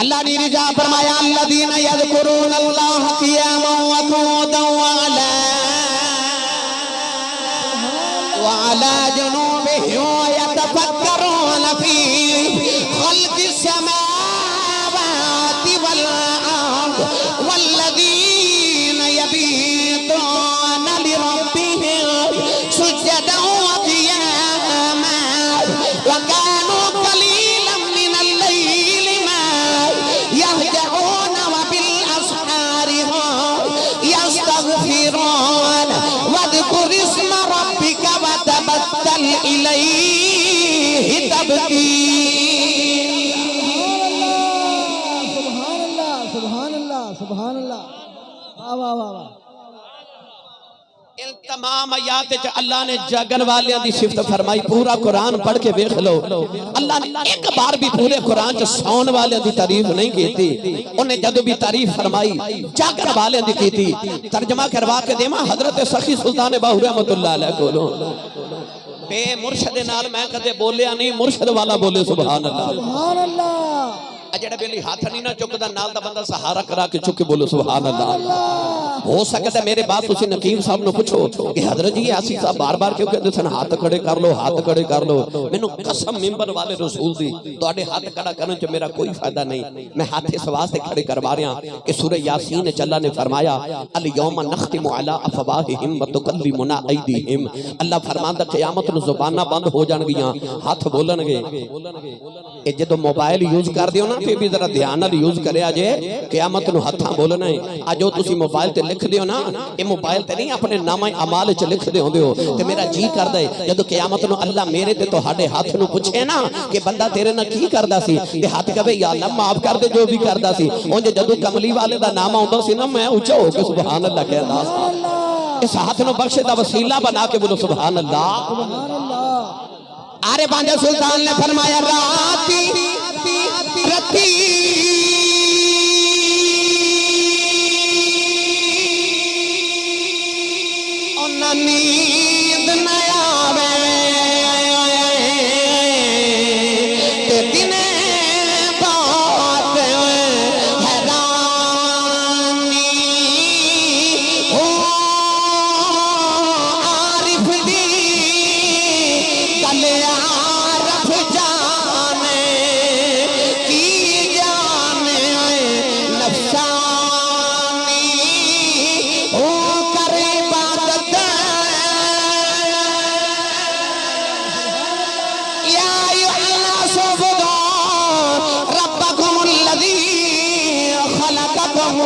अल्लाह ने रिजा फरमाया अल्लज़ीना यज़कुरूनल्लाह क़ियामन व क़ुऊदन व अला जुनूबिहिम व यतफक्करूना फ़ी ख़ल्क़िस समावाति वल अर्द वल्लज़ीना यबीतूना लिरब्बिहिम सुज्जदन व क़ियामन व कानू क़लीलन मिनल लैलि मा यहजऊन व बिल अस्हारि यस्तगफिरून वज़कुर इस्म रब्बिका व तबत्तल इलैहि तबतीला। सुभान अल्लाह सुभान अल्लाह। वाह वाह वाह वाह। इन तमाम आयात च अल्लाह ने जागन वालियां दी सिफत फरमाई। पूरा कुरान पढ़ के देख लो, अल्लाह ने एक बार भी पूरे कुरान च सौन वालियां दी तारीफ नहीं की। उन्हें जदों भी तारीफ फरमाई जागन वालियां दी की। तर्जमा करवा के देवा हजरत सखी सुल्तान बाहू रहमतुल्लाह अलैह कोलों। बे मुर्शद नाल मैं कदे बोलिया नहीं, मुर्शद वाला बोले सुभान अल्लाह सुभान अल्लाह। जेड़ा बेली हाथ नहीं ना चुकदा नाल दा बंदा सहारा करा के चुक के बोलो सुभान अल्लाह। हो सकता है मेरे बात तुसी नकीब साहब नु पूछो कि हजरत जी आसी साहब बार-बार क्यों कहते सन हाथ खड़े कर लो, हाथ खड़े कर लो। मैनू कसम मिंबर वाले रसूल दी तुहाडे हाथ खड़ा करने च मेरा कोई फायदा नहीं। मैं हाथ इस वास्ते खड़े करवा रहा कि सूरह यासीन च अल्लाह ने फरमाया अल यौमा नख्तिमु अला अफवाहिहिम व तुकल्लिमुना ऐदीहिम। अल्लाह फरमांदा क़यामत नु ज़ुबानां बंद हो जाणगियां, हाथ बोलणगे। ए जदों मोबाइल यूज कर दियो ना ते भी जरा ध्यान नाल यूज करया जे, क़यामत नु हत्थां बोलना है। अजो तुसी मोबाइल ते लिख दियो ना, ये मोबाइल ते नहीं अपने नामा अमाल च लिख दे होंदे हो। ते मेरा जी करदा है जदों क़यामत नु अल्लाह मेरे ते तुहाडे हाथ नु पूछे ना कि बंदा तेरे नाल की करदा सी, ते हाथ कहे या अल्लाह माफ कर दे जो भी करदा सी। उंज जदों कमली वाले दा नाम आउंदा सी ना मैं ऊंचा हो के सुभान अल्लाह कहदा सी। इस हाथ नु बख्शे दा वसीला बना के बोलो सुभान अल्लाह। अरे बांजा सुल्तान ने फरमाया राती रती नींद न आवे ते दिने बात हैरानी हो आरिफ दी कले आरफ जाने की जाने नफसानी हो कर इबादत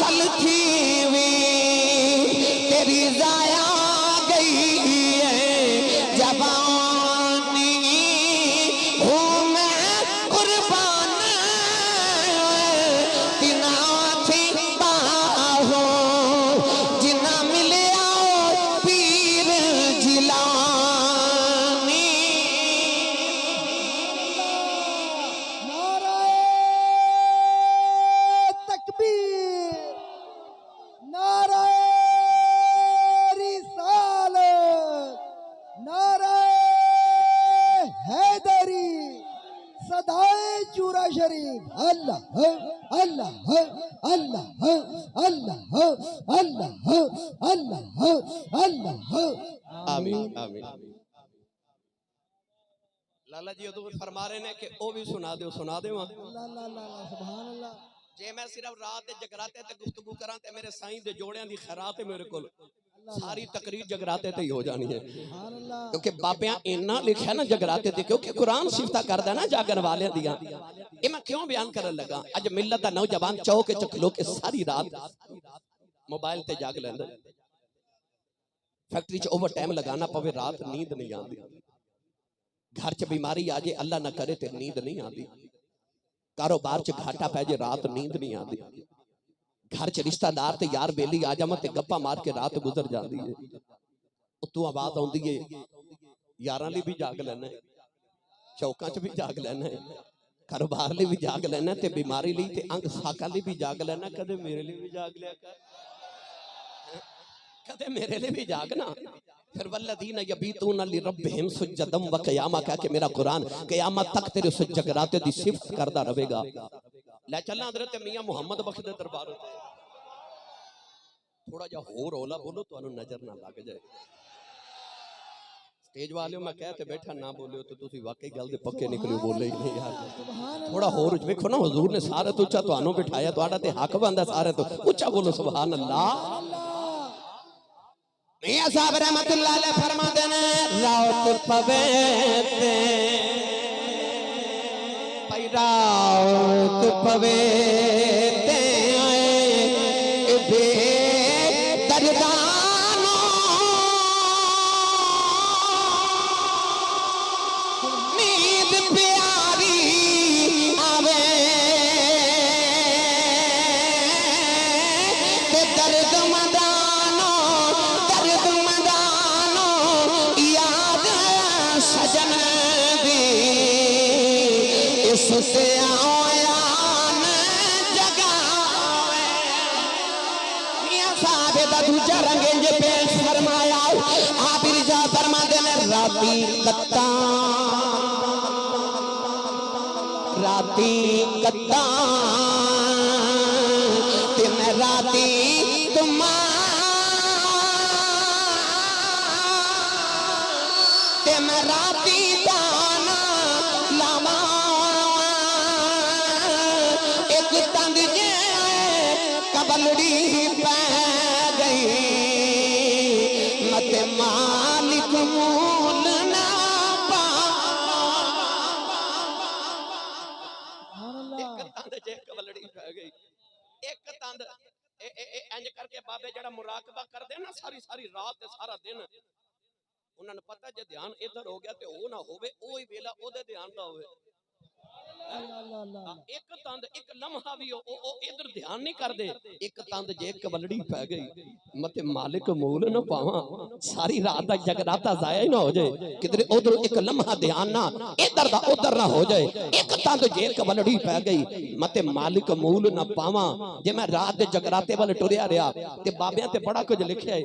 सलथी तेरी जाया गई है जवानी हूँ मैं कुर्बान तिना थी बाहो जिना मिले पीर जिलानी। शरीफ अल्लाह अल्लाह अल्लाह अल्लाह अल्लाह अल्लाह अल्लाह। आमीन आमीन। लाला जी उदू फरमा रहे ने कि ओ भी सुना दो सुभान अल्लाह। जे मैं सिर्फ रात दे जगराते ते गुफ्तगू करां ते मेरे साईं दे जोड़ियां दी खैरात है मेरे कोल सारी तकरीर जगराते ते ही हो जानी है। क्योंकि बाबियां इन्ना लिखा ना जगराते ते, क्योंकि कुरान सिफता करदा ना जागन वालियां दियां। ये मैं क्यों बयान करन लगा, अज मिलत दा नौजवान चौक च खलो के सारी रात मोबाइल ते जाग लैंदा। फैक्ट्री च ओवर टाइम लगाना पवे रात नींद नहीं आती। घर च बीमारी आ जाए अल्लाह ना करे ते नींद नहीं आती। कारोबार च घाटा पै जाए रात नींद नहीं आती। घर च रिश्तेदार ते यार बेली आ जावा ते गप्पा मार के रात गुजर जाती है। उत्तों आवाज आती है यारां लिए भी जाग लेना है, चौकां च भी जाग लेना है, कारोबार लिए भी जाग लेना ते बीमारी लिए ते अंग साका लिए भी जाग लेना। कदे मेरे लिए भी जाग लिया कर, कदे मेरे लिए भी जागना। फिर वल्लदीना यबीतूना लिरब्बिहिम सुज्जदम व क़ियामा कह के मेरा कुरान क़यामत तक तेरे उस जगराते दी सिफत करदा रहेगा। ले चलना हज़रत मियां मुहम्मद बख्श दे दरबार ते थोड़ा जा होर रौला बोलो तो नजर ना लग जाए। स्टेज वाले मैं कह के बैठा ना बोलियो तो तुसी वाकई गल दे पक्के निकलियो, बोले ही नहीं यार। थोड़ा होर देखो ना, हुजूर ने सारे तो उच्चा तुहानू बिठाया, तुहाडा ते हक बनदा सारे तो उच्चा बोलो सुभान अल्लाह। मियां साहब रहमतुल्लाह अलैह फरमाते ने रात पवे ते भाई रात पवे ते आए बे दरदानो नींद प्यारी आवे ते दर्द मदानो याद सजन दी इससे आयान जगावे। मियां साहब दा दूजा रंग जे पेश फरमाया आप रिजा फरमाते ने राती कत्ता ते मैं राती तुमा ते मैं राती दाना लावा एक तंग जे कबलड़ी पै गई मत मालिक मूल ना पा। एक तंद जे कबलड़ी पै गई, एक तंद इंज करके बाबे जड़ा मुराकबा करदे ना सारी सारी रात ते सारा दिन, उन्होंने पता जे ध्यान इधर हो गया तो वो ना होवे, वो ही वेला ओदे ध्यान दा होवे। एक तंद एक लम्हा भी ओ इधर ध्यान नहीं करदे। एक तंद जे कबलड़ी पै गई मत मालिक मूल न पावा, सारी रात दा जगराता जाया ही ना हो जाए, किधर उधर एक लम्हा ध्यान ना इधर दा उधर ना हो जाए। एक तंद जे कबलड़ी पै गई मत मालिक मूल न पावा। जे मैं रात दे जगराते वाले टुरिया रहा ते बाबियां ते बड़ा कुछ लिखिया है।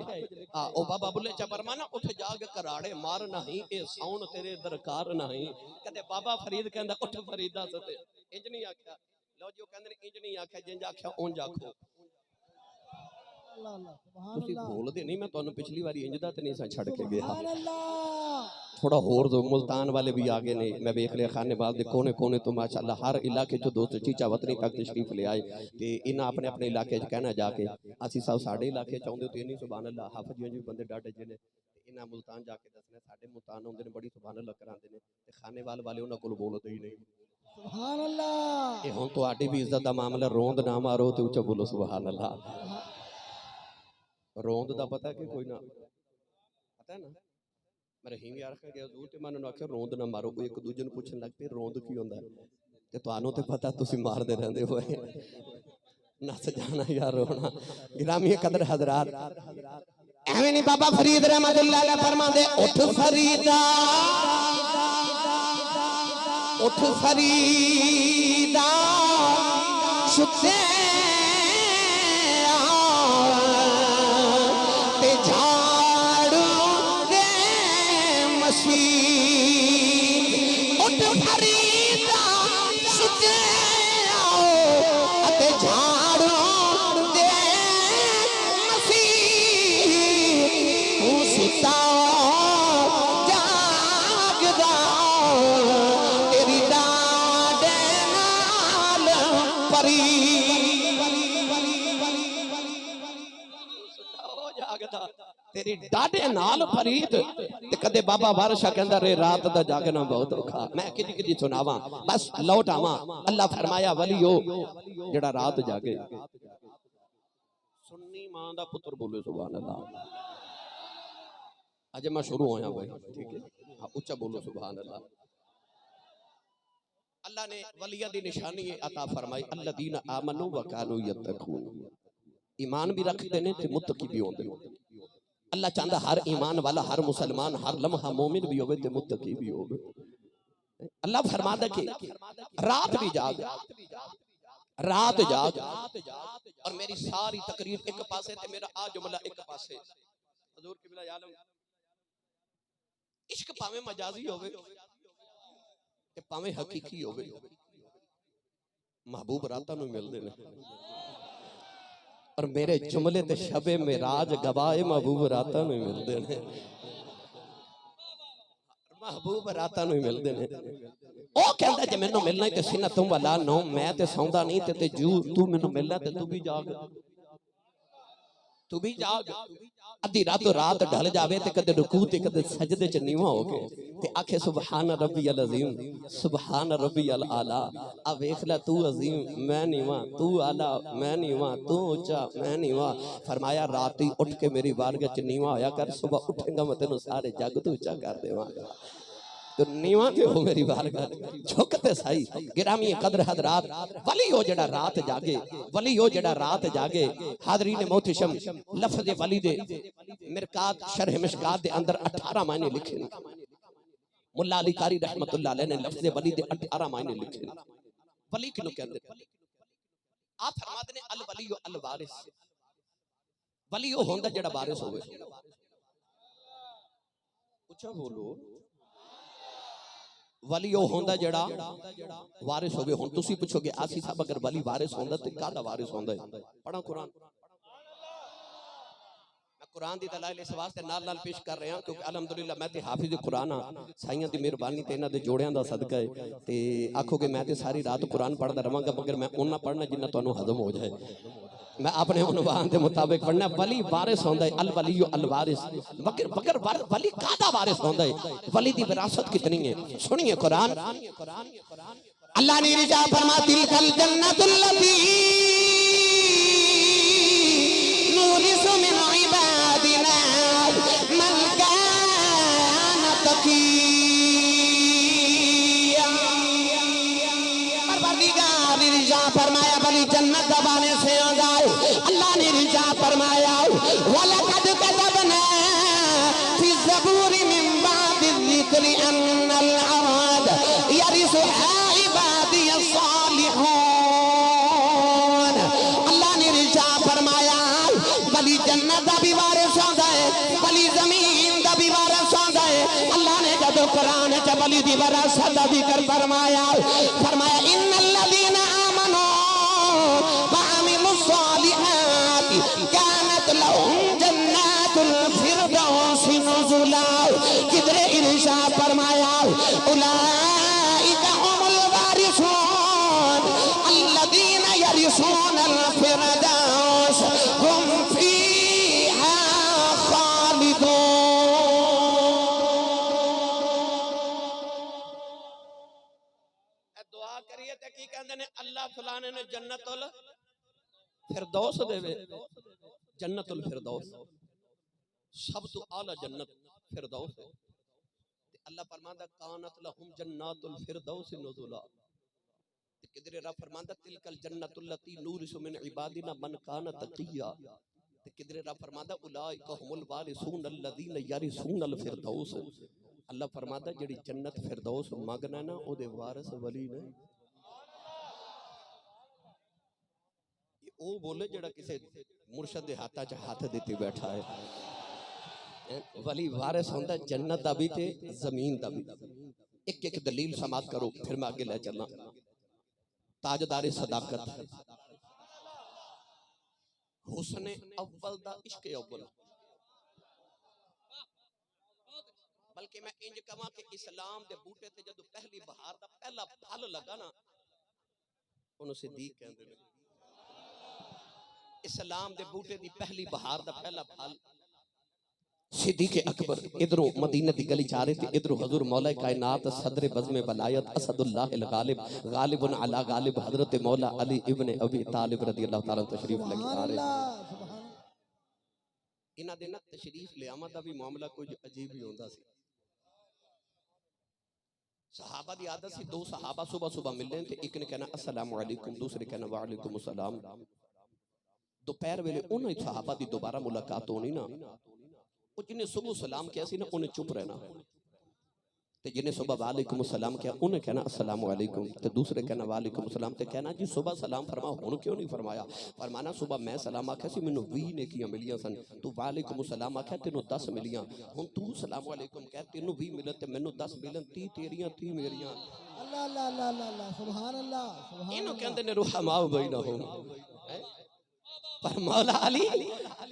ओ बाबा बुल्ले चा फरमाना उठ जाग कराड़े मार नहीं ए साउन तेरे दरकार नहीं। कहते बाबा फरीद कहंदा उठ फरीदा सते इंज नहीं आख्या, लो जो कहंदे ने इंज नहीं आख्या, जिंज आख्या उंज आखो। तुसी बोलदे नहीं, मैं तुहानू पिछली बारी इंज दा ते नहीं सा छड़ के गया। थोड़ा होर दो मुल्तान वाले भी आ गए ने, मैं वेख लिया खानेवाल दे कोने कोने तो माशाअल्लाह हर इलाके चो दोस्त चीचा वतनी तक तशरीफ ले आए ते इन्हां अपने अपने इलाके च कहना जाके असी सब साडे इलाके चाहुंदे तो इन्नी सुभान अल्लाह हाफिज जी बंदे डाडे जे ने इन्हां मुल्तान जाके दसने साडे मुल्तान आउंदे ने बड़ी सुभान अल्लाह करांदे ने ते खानेवाल वाले उन्हां कोल बोलदे ही नहीं। सुभान अल्लाह। ए हुण तुहाडी भी इज्जत दा मामला, रोंद ना मारो ते उच्चा बोलो सुभान अल्लाह। रोंद दा पता कि कोई ना पता है ना, मैं रहीम यार कह गया दूर ते मैं उन्होंने आख्या रोंद ना मारो, कोई एक दूजे नूं पुछण लग पे रोंद की हुंदा है ते तुहानू ते पता तुसीं मारदे रहंदे हो नस जाना यार रोना। गिरामी कदर हजरात एवें नहीं बाबा फरीद रहमतुल्लाह अलैह फरमांदे उठ फरीदा उठ फरीदा सुते ते झाड़ू दे मसीह। उठ फरीदा सुते ते झाड़ू दे मसीह। तू सुता जागदा तेरी डाडे नाल परी तेरी डाडे नाल फरीद ते कदे बाबा बादशाह कहंदा रे रात दा जागना बहुत औखा। मैं किदी किदी सुनावा बस लौट आवा। अल्लाह फरमाया वलियो जेड़ा रात जागे सुन्नी मां दा पुत्र बोले सुभान अल्लाह। अजे मैं शुरू होया भाई ठीक है, हां उच्चा बोलो सुभान अल्लाह। अल्लाह ने वलिया दी निशानी अता फरमाई अल्लदीना आमनू व कानू यत्तकून। ईमान भी रखते ने ते मुत्तकी भी होंदे ने। अल्लाह चाहता हर ईमान वाला, हर मुसलमान, हर लम्हा मोमिन भी होवे ते मुत्तकी भी होवे। अल्लाह फरमादा कि रात भी जाग, रात जाग। और मेरी सारी तकरीर एक पासे ते मेरा आ जुमला एक पासे। हजूर किबला आलम, इश्क भावे मजाजी होवे ते भावे हकीकी होवे, महबूब रातां नूं मिलदे ने। और मेरे जुमले ते शबे मेराज गवाए महबूब रातां नूं मिलदे ने, महबूब रातां नूं मिलदे ने। ओ कहंदा जे मैनूं मिलना ते सीना तुम वाला नो, मैं ते सौंदा नहीं ते जू तू मैनूं मिलना ते तू भी जाग, तू भी जाग। अद्धी रातों रात ढल जावे ते कदे रुकू ते कदे सजदे च नीवा हो गए ते आखे सुबहान रब्बियल अज़ीम, सुबहान रब्बियल आला। आ वेख ले तू अज़ीम मैं नीवा, तू आला मैं नीवा, तू ऊंचा मैं नीवा। फरमाया रात ही उठ के मेरी बारगाह च नीवा होया कर, सुबह उठेगा मैं तेनू सारे जग तो ऊंचा कर देवांगा। तो नीवा ते हो मेरी बारगाह, झुकते सही। गिरामी कदर हजरात, वली हो जड़ा रात जागे, वली हो जड़ा रात जागे। हाज़रीन मोहतरम, लफ्ज़ वली दे मिरकात शरह मिशकात दे अंदर 18 मायने लिखे ने। मुल्ला अली कारी रहमतुल्लाह अलैह ने लफ्ज़ वली दे 18 मायने लिखे ने। वली किनु कहंदे ने? आप फरमाते ने अल वली अल वारिस, वली ओ होंदा जड़ा वारिस होवे। अच्छा बोलो, वली ओ होंदा जड़ा वारिस होवे। हुण तुसी पुछोगे आसी साहब अगर वली वारिस होंदा ते कादा वारिस होंदा है? पढ़ा कुरान। मैं कुरान दी दलाइल इस वास्ते नाल नाल पेश कर रहा क्योंकि अलहमदुलिल्लाह मैं ते हाफिज कुरान हां। साईयां दी मेहरबानी ते इन्हां दे जोड़ियां दा सदका है। ते आखोगे मैं ते सारी रात कुरान पढ़दा रहांगा, मगर मैं उन्ना पढ़ना जिन्ना तुहानू हजम हो जाए। मैं अपने उन्वान के मुताबिक पढ़ना। वली वारिस होंदा है, अल वली अल वारिस। मगर मगर वली कादा वारिस होंदा है? वली दी विरासत कितनी है? सुनिए कुरान। अल्लाह ने इरशाद फरमाया तिलकल जन्नतुल लती नूरिसु मिन इबादिना मन कान तकिया। परवरदिगार ने इरशाद फरमाया वली जन्नत दबाने से आ जाए। अल्लाह ने इरशाद फरमाया वलकद कतबना फी ज़बूरि मिन बादि ज़िक्रि अन्नल अर्द यरिसुहा इबादियस सालिहून। अल्लाह ने इरशाद फरमाया वली जन्नत दा भी वारिस होंदा है, वली ज़मीन दा भी वारिस होंदा है। अल्लाह ने जब कुरान च वली दी विरासत दा जिक्र फरमाया, फरमाया इन्नल लज़ीना आमनू व अमिलुस सालिहाति कानत लहुम जन्नातुल फिरदौसी नुज़ुला। किधरे इरशाद फरमाया उलाइका हुमुल वारिसून अल्लज़ीना यरिसूनल फिरदौस हुम फीहा खालिदून। दुआ करिए ते की कहंदे ने अल्लाह फलाने ने जन्नतुल फिरदौस देवे। जन्नतुल फिरदौस सब तो आला जन्नत फिरदौस है। अल्लाह फरमांदा कानत लहुम जन्नातुल फिरदौस नुज़ुला। किधरे रब फरमांदा तिलकल जन्नतुल लती नूरिसु मिन इबादिना मन कान तकिया। किधरे रब फरमांदा उलाइका हुमुल वारिसून अल्लज़ीना यरिसूनल फिरदौस। अल्लाह फरमांदा जेड़ी जन्नत फिरदौस मंगना ना ओदे वारिस वली ने। ओ बोले जेड़ा किसे मुर्शद दे हाथा च हाथ देते बैठा है। वली वारिस होंदा जन्नत दा भी ते जमीन दा भी। एक एक दलील समात करो फिर मैं आगे ले चलना। ताजदारे सदाकत हुस्न अव्वल दा इश्क अव्वल। बल्कि मैं इंज कहां कि इस्लाम दे बूटे ते जदों पहली बहार दा पहला फल लगा ना ओनू सिद्दीक कहंदे ने। इस्लाम दे बूटे दी पहली बहार दा पहला फल सिद्दीक़ अकबर। इधरों मदीने दी गली जा रहे थे, इधरों हुजूर मौला कायनात सदर बज़्म वलायत असदुल्लाह अल गालिब गालिबुन अला गालिब हजरत मौला अली इब्ने अबी तालिब रज़ियल्लाहु ताला तशरीफ ले आ रहे। इन्हां दे ना तशरीफ ले आमद दा भी मामला कुछ अजीब ही होंदा सी। सहाबा दी आदत सी, दो सहाबा सुबह सुबह मिलने थे, एक ने कहना अस्सलाम वालेकुम, दूसरे कहना वालेकुम अस्सलाम। दोपहर वेले उन्हें सहाबा की दोबारा मुलाकात होनी ना, वो जिन्हें सुबह सलाम किया सी ना उन्हें चुप रहना, ते जिन्हें सुबह वालेकुम सलाम किया उन्हें कहना अस्सलाम वालेकुम, ते दूसरे कहना वालेकुम सलाम, ते कहना जी सुबह सलाम फरमा हुण क्यों नहीं फरमाया? फरमाना सुबह मैं सलाम आख्या सी मैनू 20 नेकियां मिलियां सन, तू वालेकुम सलाम आख्या तेनू 10 मिलियां, हुण तू सलाम वालेकुम कह तेनू 20 मिलन ते मैनू 10 मिलन, 30 तेरियां 30 मेरियां। अल्लाह अल्लाह अल्लाह अल्लाह अल्लाह सुभान अल्लाह सुभान इन्हों अल्लाह। कहते ने रुहमा बैनहुम। पर मौला अली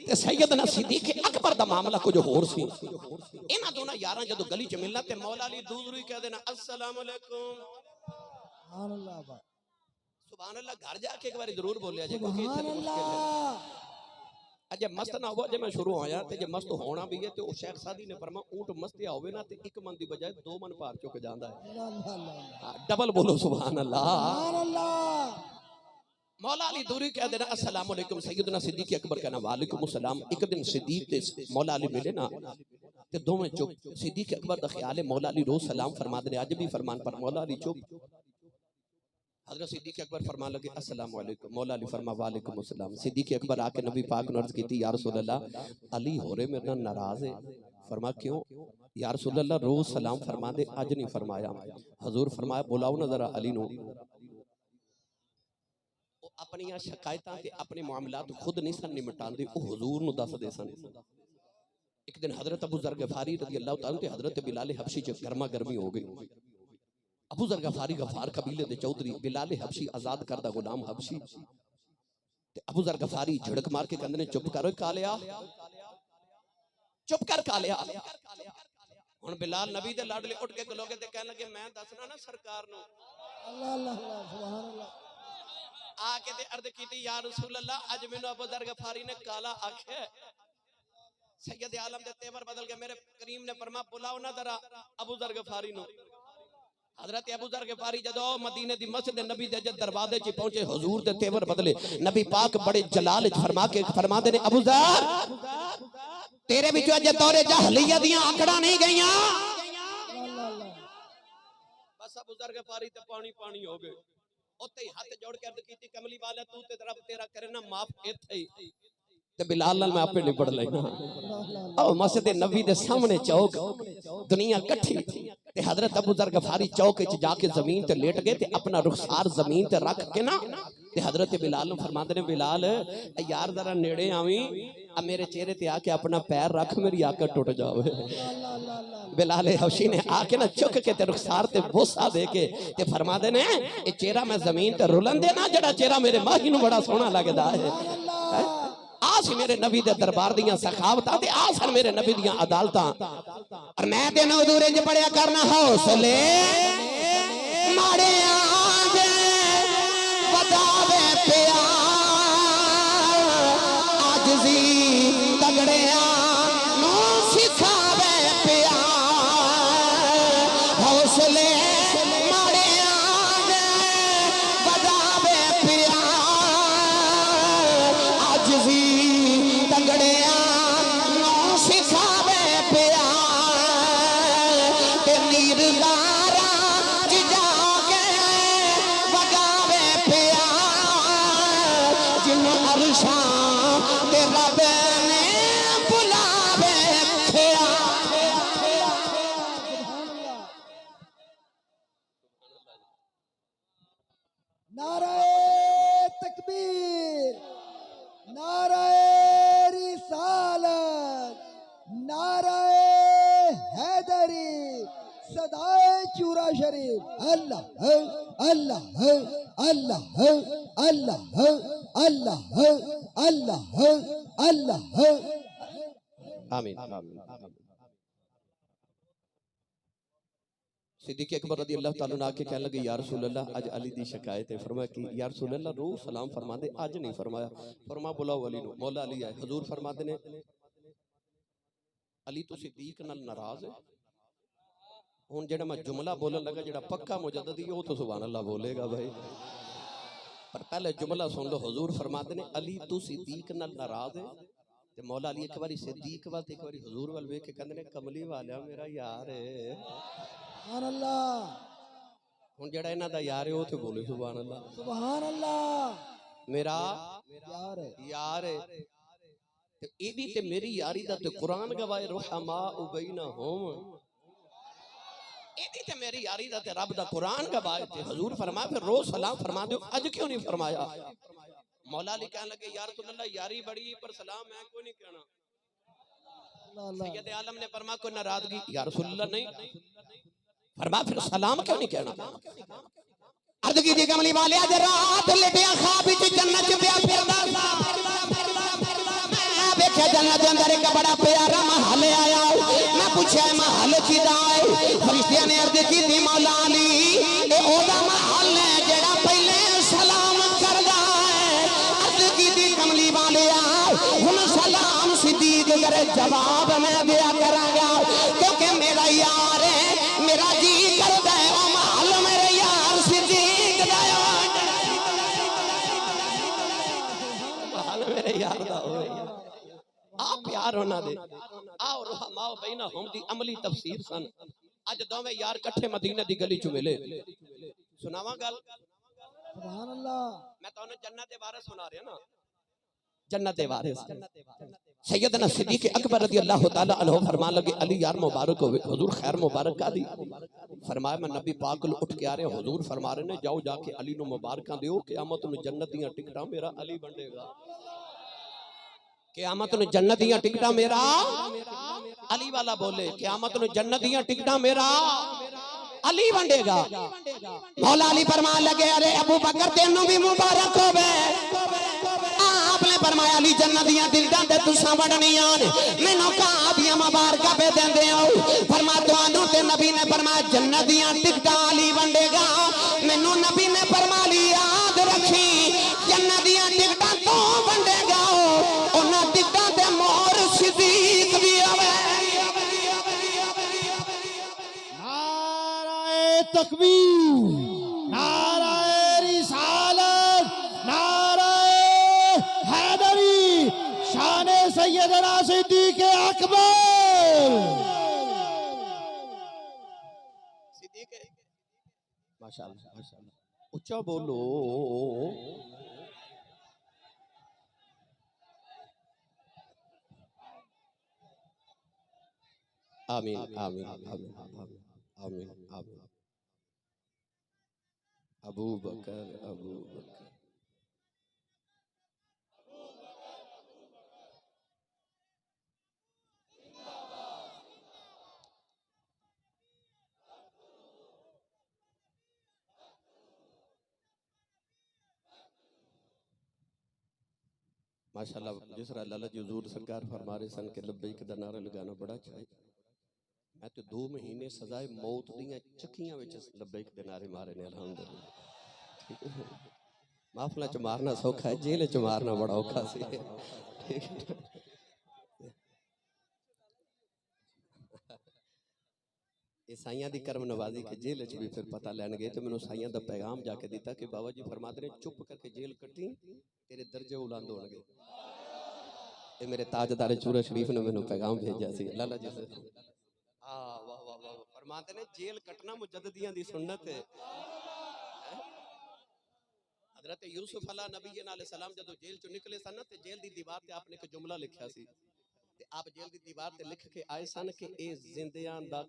ते सैयदना सिद्दीक अकबर दा मामला कुछ होर सी। इन्हां दोनों यारां जदों गली च मिलना ते मौला अली दूर ही कह देना अस्सलाम वालेकुम। सुभान अल्लाह बा सुभान अल्लाह घर जाके एक बार जरूर बोलिया जे, क्योंकि इत्थे सुभान तो मुश्किल है। अल्लाह अजे मस्त ना हो, जे मैं शुरू होया ते जे मस्त होना भी है ते ओ शेख सादी ने फरमा ऊंट मस्तिया होवे ना ते एक मन दी बजाय 2 मन भार चुक जांदा है। अल्लाह अल्लाह अल्लाह हाँ, डबल बोलो सुभान अल्लाह। सुभान अल्लाह। मौला अली दूरी कह देना अस्सलाम वालेकुम, सैयदना सिद्दीक अकबर कहना वालेकुम सलाम। एक दिन सिद्दीक ते मौला अली मिले ना ते दोवें चुप। सिद्दीक अकबर दा ख्याल है मौला अली रोज सलाम फरमा दे, अज भी फरमान पर मौला अली चुप। हजरत सिद्दीक अकबर फरमान लगे अस्सलाम वालेकुम, मौला अली फरमा वालेकुम अस्सलाम। सिद्दीक अकबर आके नबी पाक ने अर्ज की या रसूल अल्लाह अली हो रहे मेरे नाल नाराज है। फरमा क्यों? या रसूल अल्लाह रोज सलाम फरमा दे, अज नहीं फरमाया। हजूर फरमाया बुलाओ ना जरा अली नु। अपनी शिकायतां ते अपने मामलात खुद नहीं सन निपटांदे, वो हुजूर नु दसदे सन। एक दिन हजरत अबू जर गफारी रज़ी अल्लाह तआला ते हजरत बिलाल हबशी च गर्मा गर्मी हो गई। अबू जर गफारी गफार कबीले दे चौधरी, बिलाल हबशी आजाद करदा गुलाम हबशी। ते अबू जर गफारी झड़क मार के कहंदे ने चुप करो कालिया, चुप कर कालिया। हुण बिलाल नबी दे लाडले उठ के खलोगे ते कहन लगे मैं दसना ना सरकार नु। अल्लाह अल्लाह अल्लाह सुभान अल्लाह। आके ते अर्ज कीती या रसूल अल्लाह अज मैनू अबू जर गफारी ने काला आख्या। सैयद आलम दे तेवर बदल के मेरे करीम ने फरमा बुलाओ ना जरा अबू जर गफारी नु। हजरत अबू जर गफारी जदों मदीने दी मस्जिद नबी दे दरवाजे च पहुंचे, हुजूर दे तेवर बदले। नबी पाक बड़े जलाल च फरमा के फरमाते ने अबू जर तेरे विचों अज दौरे जहलियत दियां आकड़ा नहीं गईयां। अल्लाह अल्लाह बस अबू जर गफारी ते पानी पानी हो गए। उत्ते ही हाथ जोड़ के अर्ज कीती कमली वाला तू ते रब तेरा करे ना माफ इत्थे ही ते बिलाल नाल मैं आपे निपट लेना। ओ मस्जिद नबी दे सामने चौक, दुनिया इकट्ठी ते हजरत अबू जर गफारी चौक च जाके जमीन ते लेट गए ते अपना रुखसार जमीन ते रख के ना ते हजरत बिलाल नु फरमाते ने बिलाल यार जरा नेड़े आवी, मेरे चेहरे ते आके अपना पैर रख मेरी आकड़ टूट जावे। बिलाल हबशी ने आके ना चुक के ते रुखसार ते बोसा दे के ते फरमाते ने ए चेहरा मैं जमीन ते रुलन दे ना, जेड़ा चेहरा मेरे माही नु बड़ा सोहना लगदा है। आस मेरे नबी दे दरबार दियां सखावतां ते आस मेरे नबी दियां अदालतां। और मैं ते नौदूरे च पढ़िया करना हौसले माड़े आंदे बतावे प्यार आजजी तगड़ियां नु सिखावे प्यार हौसले माड़े आंदे बतावे प्यार आजजी तगड़ियां नु सिखावे प्यार ते नीरदारा जाके बगावे प्यार जिन्हों अरशा ते रब ने बुलावे नाराए तकबीर, नाराए रिसालत, नाराए हैदरी, सदाए चूरा शरीफ। अल्लाह है अल्लाह है अल्लाह है अल्लाह है अल्लाह है अल्लाह है अल्लाह है। आमीन। सिद्दीक अकबर रज़ी अल्लाह तआला अन्हु आके कहने लगे या रसूल अल्लाह अज अली दी शिकायत है। फरमाया कि या रसूल अल्लाह रोज सलाम फरमा दे, अज नहीं फरमाया। फरमा बुलाओ अली नु। मौला अली आए, हुजूर फरमाते ने अली तू सिद्दीक नाल नाराज है। हुण जेड़ा मैं जुमला बोलन लगा जेड़ा पक्का मुजद्ददी है, वो तो सुभान अल्लाह बोलेगा भाई, पर पहले जुमला सुन लो। हुजूर फरमाते ने अली तू सिद्दीक नाल नाराज है। ते मौला अली एक बारी सिद्दीक वाल ते एक बारी हुजूर वाल वेख के कहंदे ने कमली वालिया मेरा यार है। सुभान अल्लाह हुण जेड़ा इन्हां दा यार है वो ते बोले सुभान अल्लाह। सुभान अल्लाह। मेरा यार यार है ते एदी ते मेरी यारी दा ते कुरान गवाए रुहमा बैनहुम एदी ते मेरी यारी दा ते रब दा कुरान गवाए ते हुजूर फरमाया फिर रोज सलाम फरमा दो अज क्यों नहीं फरमाया मौला अली कहने लगे यार रसूल अल्लाह यारी बड़ी पर सलाम मैं क्यों नहीं कहना सैयद आलम ने फरमाया कोई नाराजगी या रसूल अल्लाह नहीं फरमाया फिर सलाम क्यों नहीं कहना अर्ज की दी कमली वाले आज रात लेटिया ख्वाब विच जन्नत च पिया फिरदा मैं वेख्या जन्नत दे अंदर एक बड़ा प्यारा महल आया मैं पूछया महल किदा है फरिश्तियां ने अर्ज की दी मौला अली ए ओदा महल है जेड़ा पहले सलाम करदा है अर्ज की दी कमली वाले हुन सलाम सिद्दीक करे जवाब मैं दिया करांगा क्योंकि मेरा यार है मेरा जी करदा है ओ महल मेरे यार सिद्दीक दा महल मेरे यार दा होए आ प्यार होना दे आओ रहमा बैनहुम दी अमली तफसीर सन अज दोवें यार इकट्ठे मदीने दी गली च मिले सुनावा गल सुभान अल्लाह मैं तोने जन्नत दे बारे सुना रहा ना जन्नत दे वारिस सैयदना सिद्दीक अकबर रज़ी अल्लाह तआला अन्हु फरमान लगे अली यार मुबारक हो हुजूर खैर मुबारक का दी फरमाया मैं नबी पाक को उठ के आ रहे हुजूर फरमा रहे ने जाओ जाके अली नु मुबारकां दियो क़यामत नु जन्नत दी टिकटां मेरा अली बंडेगा क़यामत नु जन्नत दी टिकटां मेरा अली वाला बोले क़यामत नु जन्नत दी टिकटां मेरा अली बंडेगा मौला अली फरमान लगे अरे अबू बकर तेनू भी मुबारक होवे आपने फरमाया अली जन्नत दियां टिकटां ते तुसां वडणियां ने मैनू कहा दियां मुबारकां पे देंदे हो फरमा तुहानू ते नबी ने फरमाया जन्नत दियां टिकटां अली वंडेगा मैनू नबी ने फरमाया अली याद रखी जन्नत दियां टिकटां तू वंडेगा उन्हां टिकटां ते मोहर सिद्दीक दी आवे तकबीर नाराए रिसालत नाराए हैदरी शान सैयदना सिद्दीक अकबर सिद्दीक माशाअल्लाह माशाअल्लाह उच्चा बोलो आमीन आमीन आमीन आमीन आमीन अबू बकर माशाअल्लाह जिस तरह लाला जी हुजूर सरकार फरमा रहे सन के लब्बैक दा नारा लगाना बड़ा अच्छा है मैं तो 2 महीने सजाए मौत दियां चक्कियां विच लब्बैक दे नारे मारे ने अल्हम्दुलिल्लाह ठीक है महफिल च मारना सौखा है जेल च मारना बड़ा औखा सी ठीक है ये साइयां दी करम नवाजी के जेल च भी फिर पता लैन गए तो मैंने साइयां दा पैगाम जाके दिता कि बाबा जी फरमाते ने चुप करके जेल कट्टी तेरे दर्जे बुलंद होणगे ये मेरे ताजदार चूरा शरीफ ने मैंने पैगाम भेजा सी लाला जी से वाह वाह वाह फरमाते ने जेल कटना मुजद्दिदियां दी सुन्नत है हजरत यूसुफ अला नबी अलैहिस्सलाम जदों जेल चों निकले सन ते जेल दी दीवार ते आपने एक जुमला लिखा सी ते आप जेल दी दीवार ते लिख के आए सन कि ए जिंदियां दा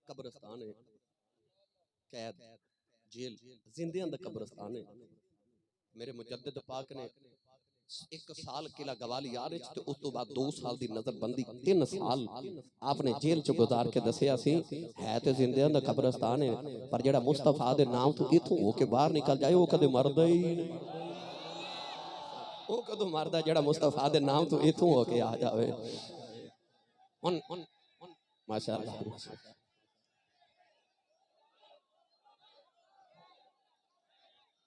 कब्रिस्तान है कैद जेल जिंदियां दा कब्रिस्तान है मेरे मुजद्दिद पाक ने 1 साल किला गवालियार च ते उस तो बाद 2 साल दी नजरबंदी 3 साल आपने जेल च गुजार के दसिया सी है ते जिंदियां दा कब्रिस्तान है पर जेड़ा मुस्तफा दे नाम तो इथों होके बाहर निकल जाए वो कदे मरदा ही नहीं वो कदों मरदा जेड़ा मुस्तफा दे नाम तो इथों होके आ जावे माशाअल्लाह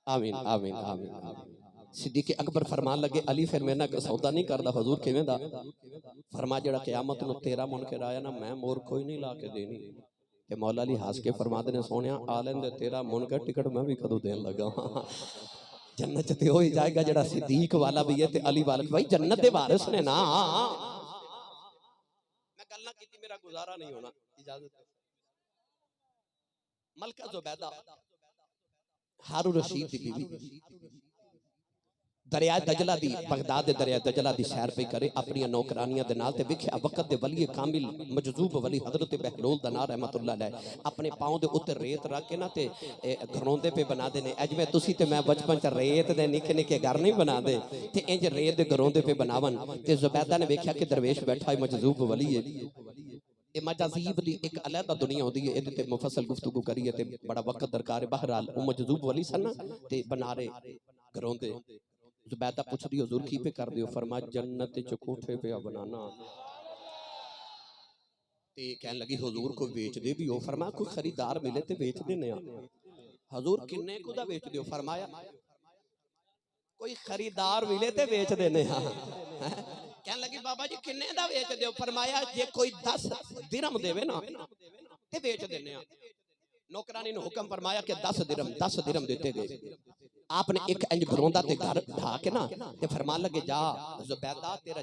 आमीन आमीन आमीन सिद्दीक अकबर फरमान लगे अली फिर मेरे नाल सौदा नहीं करदा हुजूर किवें दा फरमा जेड़ा क़यामत नु तेरा मुनकर आया ना मैं मोर कोई नहीं ला के देनी ते मौला अली हंस के फरमाते ने सोनिया आ लेंदे तेरा मुनकर टिकट मैं भी कदों देन लगा जन्नत च ते हो ही जाएगा जेड़ा सिद्दीक वाला भी है ते अली वाला भाई जन्नत दे वारिस ने ना मैं गल ना कीती मेरा गुजारा नहीं होना इजाजत मलका जुबैदा हारून रशीद दी बीवी दरिया दजला दी बगदाद दे दरिया दजला दी सैर पे करे अपनी नौकरानियां दे नाल ते विख्या वक्त दे वली कामिल मजजूब वली हजरत बहलोल दा नाम रहमतुल्लाह अलैह अपने पांव दे उत्ते रेत रख के ना ते घरौंदे पे बना देने अजमे तुसी ते मैं बचपन च रेत दे निके निके घर नहीं बना दे ते इंज रेत दे घरौंदे पे बनावन ते जुबैदा ने वेख्या कि दरवेश बैठा है मजजूब वली है ये मजाजीब दी एक अलहदा दुनिया होती है इहदे ते मुफस्सल गुफ्तगू करिए ते बड़ा वक्त दरकार है बहरहाल वो मजजूब वली सन ते बना रहे घरौंदे जुबैदा पूछ दी हुजूर की पे कर दियो फरमाया जन्नत च कोठे पे बनाना ते कहने लगी हुजूर को बेच दे भी हो फरमाया कोई खरीदार मिले ते बेच देने हुजूर किन्ने को दा बेच दियो फरमाया कोई खरीदार मिले ते बेच देने कहने लगी बाबा जी किन्ने दा बेच दियो फरमाया जे कोई 10 दिरहम देवे ना ते बेच देने नौकरानी ने हुक्म फरमाया कि 10 दिरहम देते गए आपने एक इंज घरौंदा ते घर ढा के ना ते फरमान लगे जा जुबैदा तेरा